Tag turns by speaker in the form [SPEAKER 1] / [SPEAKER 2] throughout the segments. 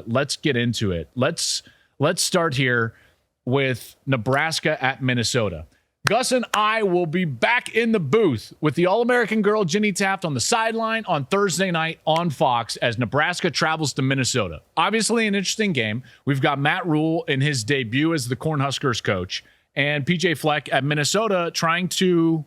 [SPEAKER 1] Let's get into it. Let's start here with Nebraska at Minnesota. Gus and I will be back in the booth with the All-American girl Ginny Taft on the sideline on Thursday night on Fox as Nebraska travels to Minnesota. Obviously an interesting game. We've got Matt Rhule in his debut as the Cornhuskers coach and PJ Fleck at Minnesota trying to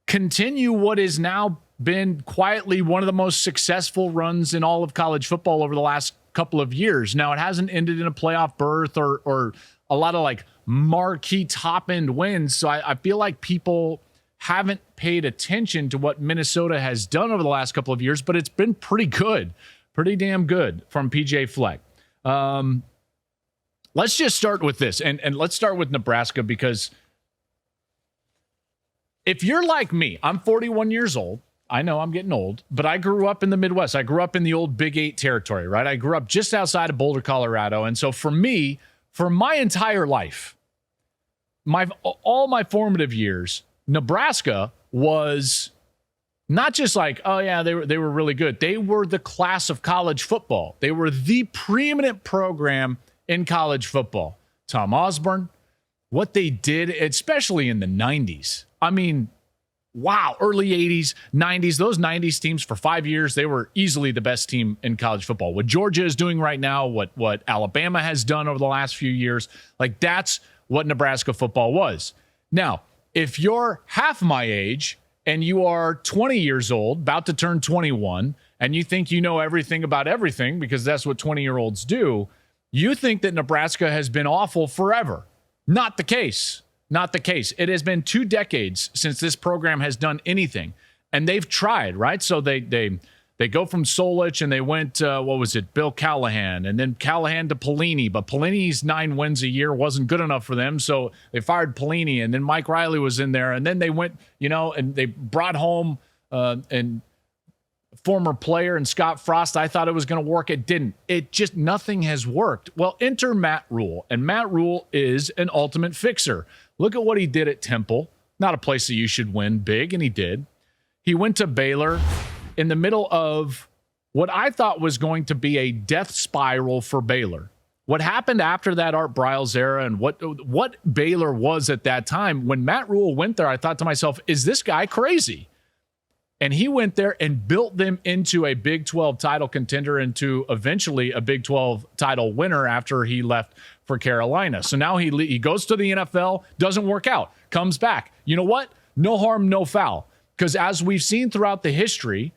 [SPEAKER 1] continue what has now been quietly one of the most successful runs in all of college football over the last couple of years. Now, it hasn't ended in a playoff berth or a lot of like marquee top end wins. So I feel like people haven't paid attention to what Minnesota has done over the last couple of years, but it's been pretty good, pretty damn good from PJ Fleck. Let's just start with this and let's start with Nebraska, because if you're like me, I'm 41 years old. I know I'm getting old, but I grew up in the Midwest. I grew up in the old Big 8 territory, right? I grew up just outside of Boulder, Colorado. And so for me, for my entire life, all my formative years, Nebraska was not just like, oh yeah, they were really good. They were the class of college football. They were the preeminent program in college football. Tom Osborne, what they did, especially in the 90s. I mean, wow, early 80s, 90s, those 90s teams for 5 years, they were easily the best team in college football. What Georgia is doing right now, what Alabama has done over the last few years, like that's what Nebraska football was. Now, if you're half my age and you are 20 years old, about to turn 21, and you think you know everything about everything because that's what 20-year-olds do, you think that Nebraska has been awful forever. Not the case. Not the case. It has been 2 decades since this program has done anything, and they've tried, right? So they go from Solich and they went, Bill Callahan, and then Callahan to Pelini, but Pelini's 9 wins a year wasn't good enough for them, so they fired Pelini, and then Mike Riley was in there, and then they went, and they brought home and former player and Scott Frost. I thought it was going to work. It didn't. Nothing has worked. Well, enter Matt Rhule, and Matt Rhule is an ultimate fixer. Look at what he did at Temple. Not a place that you should win big, and he did. He went to Baylor in the middle of what I thought was going to be a death spiral for Baylor. What happened after that Art Briles era and what Baylor was at that time, when Matt Rhule went there, I thought to myself, is this guy crazy? And he went there and built them into a Big 12 title contender, into eventually a Big 12 title winner after he left for Carolina. So now he goes to the NFL, doesn't work out, comes back. You know what? No harm, no foul. Because as we've seen throughout the history,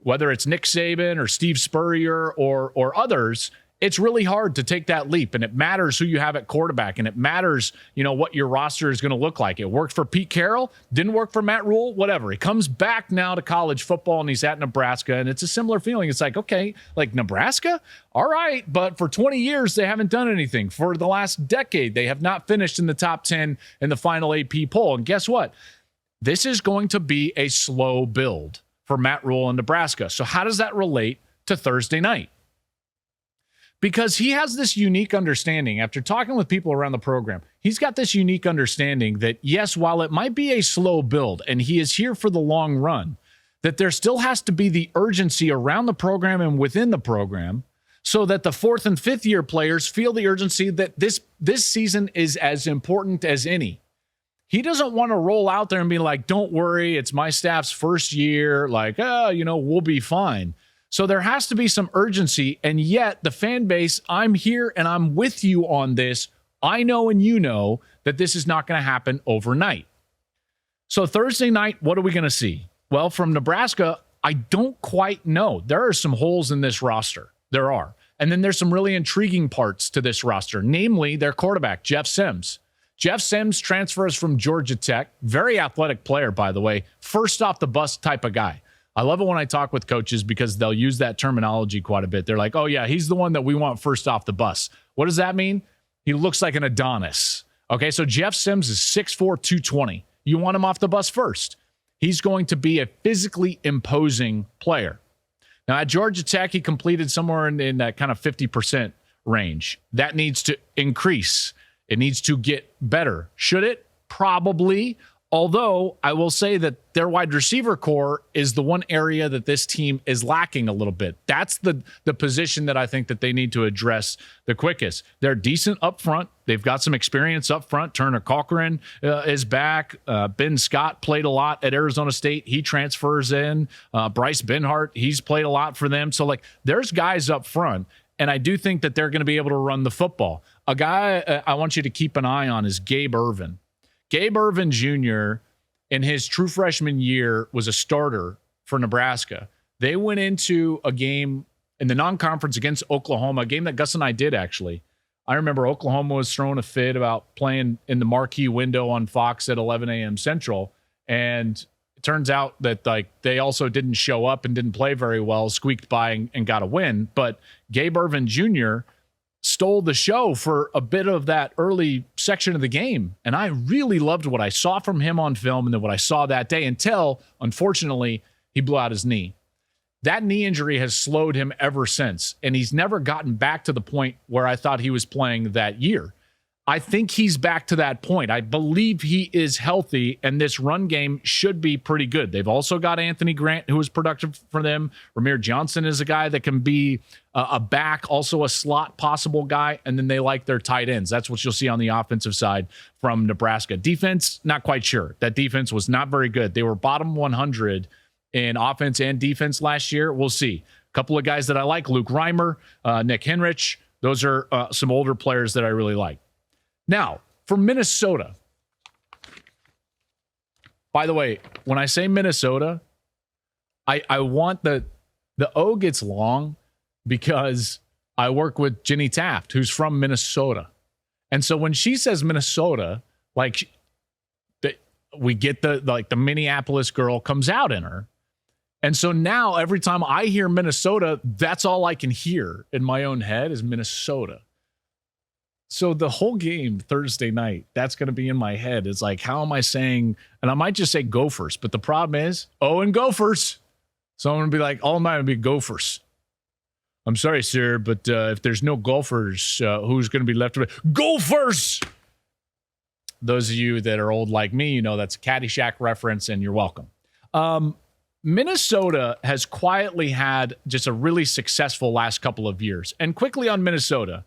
[SPEAKER 1] whether it's Nick Saban or Steve Spurrier or others, it's really hard to take that leap, and it matters who you have at quarterback, and it matters, what your roster is going to look like. It worked for Pete Carroll, didn't work for Matt Rhule, whatever. He comes back now to college football, and he's at Nebraska, and it's a similar feeling. It's like, okay, like Nebraska? All right, but for 20 years, they haven't done anything. For the last decade, they have not finished in the top 10 in the final AP poll, and guess what? This is going to be a slow build for Matt Rhule in Nebraska. So how does that relate to Thursday night? Because he has this unique understanding, after talking with people around the program, he's got this unique understanding that, yes, while it might be a slow build and he is here for the long run, that there still has to be the urgency around the program and within the program so that the 4th and 5th year players feel the urgency that this season is as important as any. He doesn't want to roll out there and be like, don't worry, it's my staff's first year, like, we'll be fine. So there has to be some urgency, and yet the fan base, I'm here and I'm with you on this. I know and you know that this is not going to happen overnight. So Thursday night, what are we going to see? Well, from Nebraska, I don't quite know. There are some holes in this roster. There are. And then there's some really intriguing parts to this roster, namely their quarterback, Jeff Sims. Jeff Sims transfers from Georgia Tech. Very athletic player, by the way. First off the bus type of guy. I love it when I talk with coaches because they'll use that terminology quite a bit. They're like, oh, yeah, he's the one that we want first off the bus. What does that mean? He looks like an Adonis. Okay, so Jeff Sims is 6'4", 220. You want him off the bus first. He's going to be a physically imposing player. Now, at Georgia Tech, he completed somewhere in that kind of 50% range. That needs to increase. It needs to get better. Should it? Probably. Although I will say that their wide receiver core is the one area that this team is lacking a little bit. That's the position that I think that they need to address the quickest. They're decent up front. They've got some experience up front. Turner Cochran is back. Ben Scott played a lot at Arizona State. He transfers in. Bryce Benhart, he's played a lot for them. So, like, there's guys up front, and I do think that they're going to be able to run the football. A guy I want you to keep an eye on is Gabe Ervin. Gabe Ervin Jr. in his true freshman year was a starter for Nebraska. They went into a game in the non-conference against Oklahoma, a game that Gus and I did, actually. I remember Oklahoma was throwing a fit about playing in the marquee window on Fox at 11 a.m. Central, and it turns out that they also didn't show up and didn't play very well, squeaked by and got a win. But Gabe Ervin Jr. stole the show for a bit of that early section of the game. And I really loved what I saw from him on film and then what I saw that day until, unfortunately, he blew out his knee. That knee injury has slowed him ever since, and he's never gotten back to the point where I thought he was playing that year. I think he's back to that point. I believe he is healthy, and this run game should be pretty good. They've also got Anthony Grant, who is productive for them. Ramir Johnson is a guy that can be a back, also a slot possible guy, and then they like their tight ends. That's what you'll see on the offensive side from Nebraska. Defense, not quite sure. That defense was not very good. They were bottom 100 in offense and defense last year. We'll see. A couple of guys that I like, Luke Reimer, Nick Henrich. Those are some older players that I really like. Now, for Minnesota, by the way, when I say Minnesota, I want the O gets long because I work with Jenny Taft, who's from Minnesota. And so when she says Minnesota, we get the Minneapolis girl comes out in her. And so now every time I hear Minnesota, that's all I can hear in my own head is Minnesota. So the whole game Thursday night, that's going to be in my head. It's like, how am I saying, and I might just say Gophers, but the problem is, and Gophers. So I'm going to be like, all night I'm going to be Gophers. I'm sorry, sir, but if there's no Gophers, who's going to be left with Gophers? Those of you that are old like me, you know that's a Caddyshack reference, and you're welcome. Minnesota has quietly had just a really successful last couple of years. And quickly on Minnesota,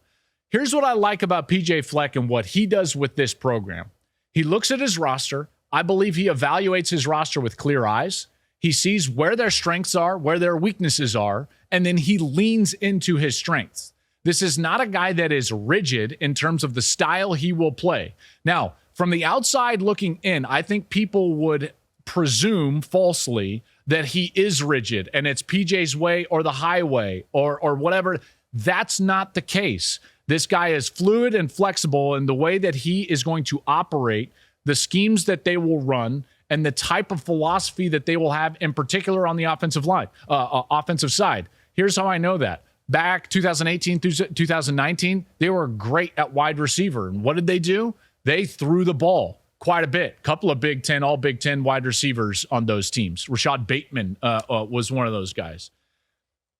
[SPEAKER 1] here's what I like about PJ Fleck and what he does with this program. He looks at his roster. I believe he evaluates his roster with clear eyes. He sees where their strengths are, where their weaknesses are, and then he leans into his strengths. This is not a guy that is rigid in terms of the style he will play. Now, from the outside looking in, I think people would presume falsely that he is rigid and it's PJ's way or the highway or whatever. That's not the case. This guy is fluid and flexible in the way that he is going to operate, the schemes that they will run, and the type of philosophy that they will have, in particular on the offensive side. Here's how I know that. Back 2018 through 2019, they were great at wide receiver. And what did they do? They threw the ball quite a bit. Couple of Big Ten, all Big Ten wide receivers on those teams. Rashad Bateman was one of those guys.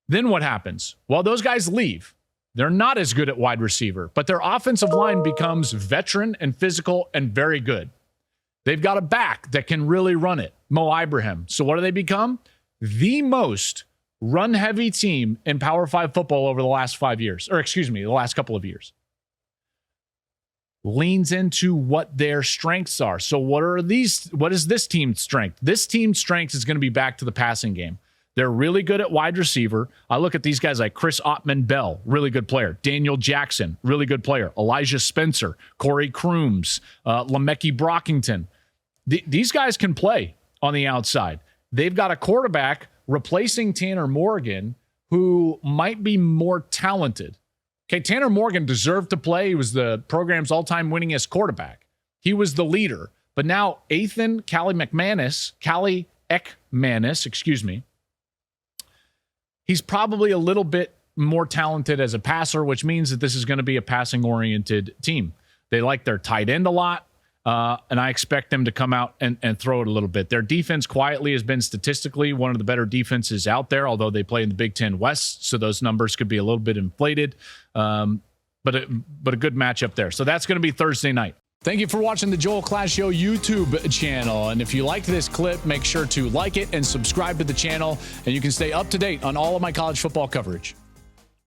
[SPEAKER 1] Then what happens? Well, those guys leave. They're not as good at wide receiver, but their offensive line becomes veteran and physical and very good. They've got a back that can really run it, Mo Ibrahim. So what do they become? The most run-heavy team in Power 5 football over the last 5 years. The last couple of years. Leans into what their strengths are. So what is this team's strength? This team's strength is going to be back to the passing game. They're really good at wide receiver. I look at these guys like Chris Ottman-Bell, really good player. Daniel Jackson, really good player. Elijah Spencer, Corey Crooms, Lemecki Brockington. These guys can play on the outside. They've got a quarterback replacing Tanner Morgan who might be more talented. Okay, Tanner Morgan deserved to play. He was the program's all-time winningest quarterback. He was the leader. But now Ethan Ekmanis, he's probably a little bit more talented as a passer, which means that this is going to be a passing-oriented team. They like their tight end a lot, and I expect them to come out and throw it a little bit. Their defense quietly has been statistically one of the better defenses out there, although they play in the Big Ten West, so those numbers could be a little bit inflated, but a good matchup there. So that's going to be Thursday night. Thank you for watching the Joel Klatt Show YouTube channel. And if you liked this clip, make sure to like it and subscribe to the channel, and you can stay up to date on all of my college football coverage.